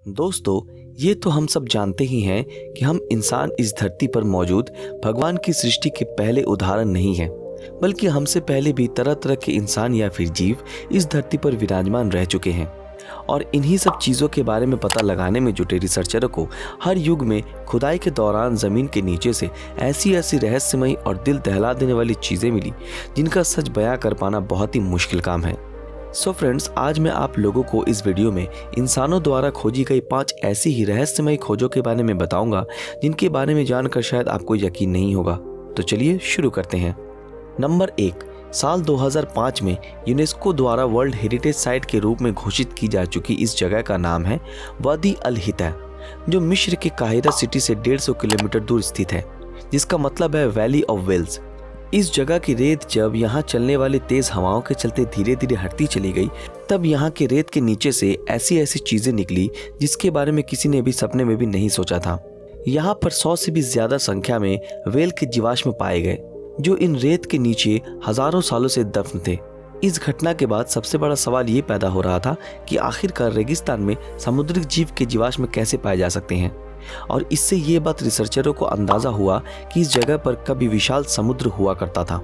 दोस्तों, ये तो हम सब जानते ही हैं कि हम इंसान इस धरती पर मौजूद भगवान की सृष्टि के पहले उदाहरण नहीं हैं, बल्कि हमसे पहले भी तरह तरह के इंसान या फिर जीव इस धरती पर विराजमान रह चुके हैं। और इन्हीं सब चीज़ों के बारे में पता लगाने में जुटे रिसर्चरों को हर युग में खुदाई के दौरान ज़मीन के नीचे से ऐसी ऐसी रहस्यमयी और दिल दहला देने वाली चीज़ें मिली जिनका सच बयां कर पाना बहुत ही मुश्किल काम है। सो फ्रेंड्स, आज मैं आप लोगों को इस वीडियो में इंसानों द्वारा खोजी गई 5 ऐसी ही रहस्यमयी खोजों के बारे में बताऊंगा जिनके बारे में जानकर शायद आपको यकीन नहीं होगा। तो चलिए शुरू करते हैं। नंबर 1, साल 2005 में यूनेस्को द्वारा वर्ल्ड हेरिटेज साइट के रूप में घोषित की जा चुकी इस जगह का नाम है वादी अल हिता, जो मिस्र के काहिरा सिटी से 150 किलोमीटर दूर स्थित है, जिसका मतलब है वैली ऑफ वेल्स। इस जगह की रेत जब यहाँ चलने वाली तेज हवाओं के चलते धीरे धीरे हटती चली गई, तब यहाँ के रेत के नीचे से ऐसी ऐसी चीजें निकली जिसके बारे में किसी ने भी सपने में भी नहीं सोचा था। यहाँ पर 100 से भी ज्यादा संख्या में व्हेल के जीवाश्म पाए गए, जो इन रेत के नीचे हजारों सालों से दफन थे। इस घटना के बाद सबसे बड़ा सवाल ये पैदा हो रहा था कि आखिरकार रेगिस्तान में समुद्री जीव के जीवाश्म कैसे पाए जा सकते हैं। और इससे ये बात रिसर्चरों को अंदाजा हुआ कि इस जगह पर कभी विशाल समुद्र हुआ करता था।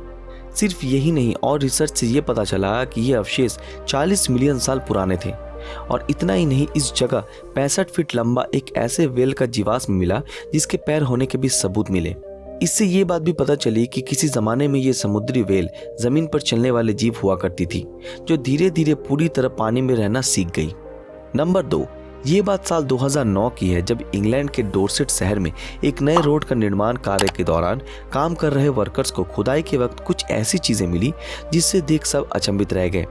सिर्फ यही नहीं, और रिसर्च से ये पता चला कि ये अवशेष 40 मिलियन साल पुराने थे। और इतना ही नहीं, इस जगह 65 फीट लंबा एक ऐसे व्हेल का जीवाश्म मिला जिसके पैर होने के भी सबूत मिले। इससे ये बात भी पता चली कि किसी जमाने में ये समुद्री व्हेल जमीन पर चलने वाले जीव हुआ करती थी, जो धीरे धीरे पूरी तरह पानी में रहना सीख गई। नंबर 2, ये बात साल 2009 की है, जब इंग्लैंड के डोरसेट शहर में एक नए रोड का निर्माण कार्य के दौरान काम कर रहे वर्कर्स को खुदाई के वक्त कुछ ऐसी चीजें मिली जिससे देख सब अचंभित रह गए।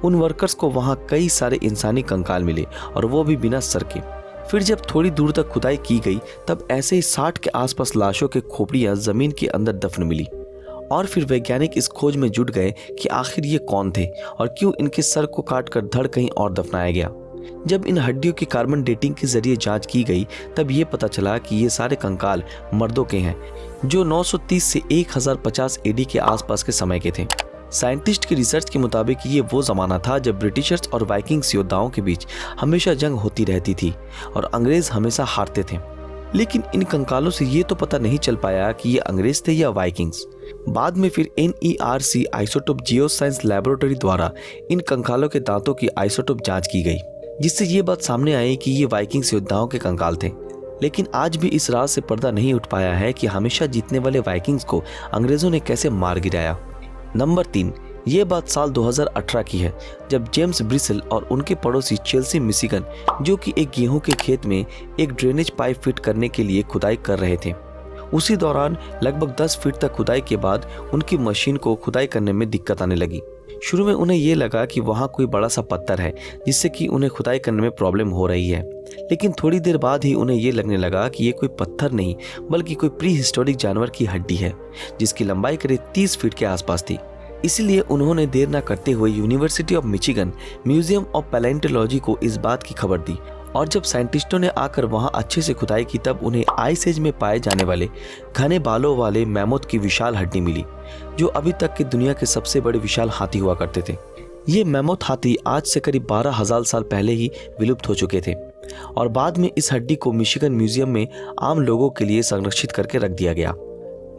उन वर्कर्स को वहां कई सारे इंसानी कंकाल मिले, और वो भी बिना सर के। फिर जब थोड़ी दूर तक खुदाई की गई, तब ऐसे ही 60 के आसपास लाशों के खोपड़ियां जमीन के अंदर दफन मिली। और फिर वैज्ञानिक इस खोज में जुट गए कि आखिर ये कौन थे और क्यों इनके सर को काटकर धड़ कहीं और दफनाया गया। जब इन हड्डियों की कार्बन डेटिंग के जरिए जांच की गई, तब ये पता चला कि ये सारे कंकाल मर्दों के हैं, जो 930 से 1050 एडी के आसपास के समय के थे। साइंटिस्ट की रिसर्च के मुताबिक ये वो जमाना था जब ब्रिटिशर्स और वाइकिंग्स योद्धाओं के बीच हमेशा जंग होती रहती थी और अंग्रेज हमेशा हारते थे। लेकिन इन कंकालों से ये तो पता नहीं चल पाया कि ये अंग्रेज थे या वाइकिंग्स। बाद में फिर NERC आइसोटोप जियोसाइंस लैबोरेटरी द्वारा इन कंकालों के दांतों की आइसोटोप जांच की गई, जिससे ये बात सामने आई कि ये वाइकिंग्स योद्धाओं के कंकाल थे। लेकिन आज भी इस राज से पर्दा नहीं उठ पाया है कि हमेशा जीतने वाले वाइकिंग्स को अंग्रेजों ने कैसे मार गिराया। नंबर 3, ये बात साल 2018 की है, जब जेम्स ब्रिसेल और उनके पड़ोसी चेल्सी मिशिगन, जो कि एक गेहूं के खेत में एक ड्रेनेज पाइप फिट करने के लिए खुदाई कर रहे थे। उसी दौरान लगभग 10 फीट तक खुदाई के बाद उनकी मशीन को खुदाई करने में दिक्कत आने लगी। शुरू में उन्हें ये लगा कि वहाँ कोई बड़ा सा पत्थर है जिससे कि उन्हें खुदाई करने में प्रॉब्लम हो रही है। लेकिन थोड़ी देर बाद ही उन्हें ये लगने लगा कि ये कोई पत्थर नहीं, बल्कि कोई प्री हिस्टोरिक जानवर की हड्डी है, जिसकी लंबाई करीब 30 फीट के आसपास थी। इसलिए उन्होंने देर न करते हुए university of Michigan museum of palaeontology को इस बात की खबर दी। और जब साइंटिस्टों ने आकर वहां अच्छे से खुदाई की, तब उन्हें आइस एज में पाए जाने वाले घने बालों वाले मैमोथ की विशाल हड्डी मिली, जो अभी तक की दुनिया के सबसे बड़े विशाल हाथी हुआ करते थे। ये मैमोथ हाथी आज से करीब 12,000 साल पहले ही विलुप्त हो चुके थे, और बाद में इस हड्डी को मिशिगन म्यूजियम में आम लोगों के लिए संरक्षित करके रख दिया गया।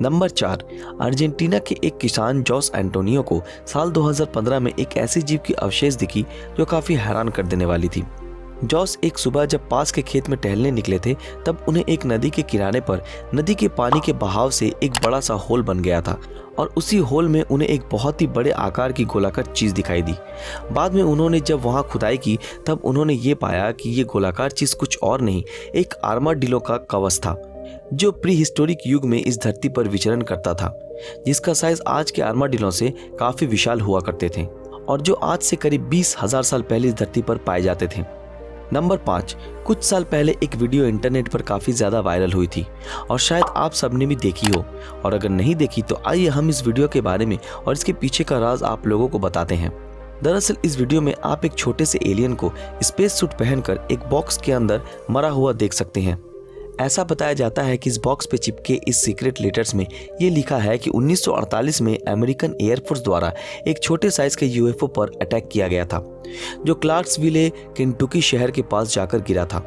नंबर 4, अर्जेंटीना के एक किसान जॉस एंटोनियो को साल 2015 में एक ऐसी जीव की अवशेष दिखी जो काफी हैरान कर देने वाली थी। जॉस एक सुबह जब पास के खेत में टहलने निकले थे, तब उन्हें एक नदी के किनारे पर नदी के पानी के बहाव से एक बड़ा सा होल बन गया था, और उसी होल में उन्हें एक बहुत ही बड़े आकार की गोलाकार चीज दिखाई दी। बाद में उन्होंने जब वहां खुदाई की, तब उन्होंने ये पाया कि ये गोलाकार चीज कुछ और नहीं, एक आर्माडिलो का कवच था, जो प्री हिस्टोरिक युग में इस धरती पर विचरण करता था, जिसका साइज आज के आर्माडिलो से काफी विशाल हुआ करते थे, और जो आज से करीब 20,000 साल पहले इस धरती पर पाए जाते थे। नंबर 5, कुछ साल पहले एक वीडियो इंटरनेट पर काफी ज्यादा वायरल हुई थी, और शायद आप सबने भी देखी हो, और अगर नहीं देखी तो आइए हम इस वीडियो के बारे में और इसके पीछे का राज आप लोगों को बताते हैं। दरअसल इस वीडियो में आप एक छोटे से एलियन को स्पेस सूट पहनकर एक बॉक्स के अंदर मरा हुआ देख सकते हैं। ऐसा बताया जाता है कि इस बॉक्स पे चिपके इस सीक्रेट लेटर्स में ये लिखा है कि 1948 में अमेरिकन एयरफोर्स द्वारा एक छोटे साइज के यूएफओ पर अटैक किया गया था, जो क्लार्क्सविले केंटुकी शहर के पास जाकर गिरा था।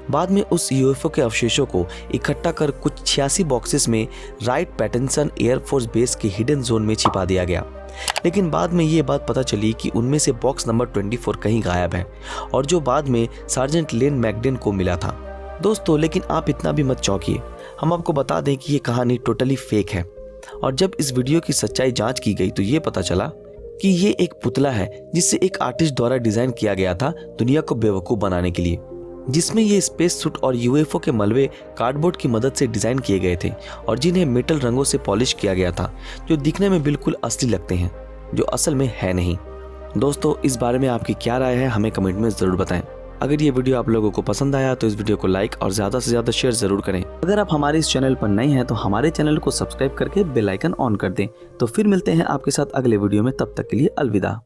बाद में उस यूएफओ के अवशेषों को इकट्ठा कर कुछ 86 बॉक्सेस में राइट पैटर्सन एयरफोर्स बेस के हिडन जोन में छिपा दिया गया। लेकिन बाद में ये बात पता चली कि उनमें से बॉक्स नंबर 24 कहीं गायब है, और जो बाद में सार्जेंट लेन मैकडेन को मिला था। दोस्तों, लेकिन आप इतना भी मत चौंकिए, हम आपको बता दें कि ये कहानी टोटली फेक है। और जब इस वीडियो की सच्चाई जांच की गई तो ये पता चला कि ये एक पुतला है जिसे एक आर्टिस्ट द्वारा डिजाइन किया गया था दुनिया को बेवकूफ़ बनाने के लिए, जिसमें ये स्पेस सूट और यूएफओ के मलबे कार्डबोर्ड की मदद से डिजाइन किए गए थे और जिन्हें मेटल रंगों से पॉलिश किया गया था, जो दिखने में बिल्कुल असली लगते हैं, जो असल में है नहीं। दोस्तों, इस बारे में आपकी क्या राय है हमें कमेंट में ज़रूर बताएं। अगर ये वीडियो आप लोगों को पसंद आया तो इस वीडियो को लाइक और ज़्यादा से ज़्यादा शेयर ज़रूर करें। अगर आप हमारे इस चैनल पर नए हैं तो हमारे चैनल को सब्सक्राइब करके बेल आइकन ऑन कर दें। तो फिर मिलते हैं आपके साथ अगले वीडियो में, तब तक के लिए अलविदा।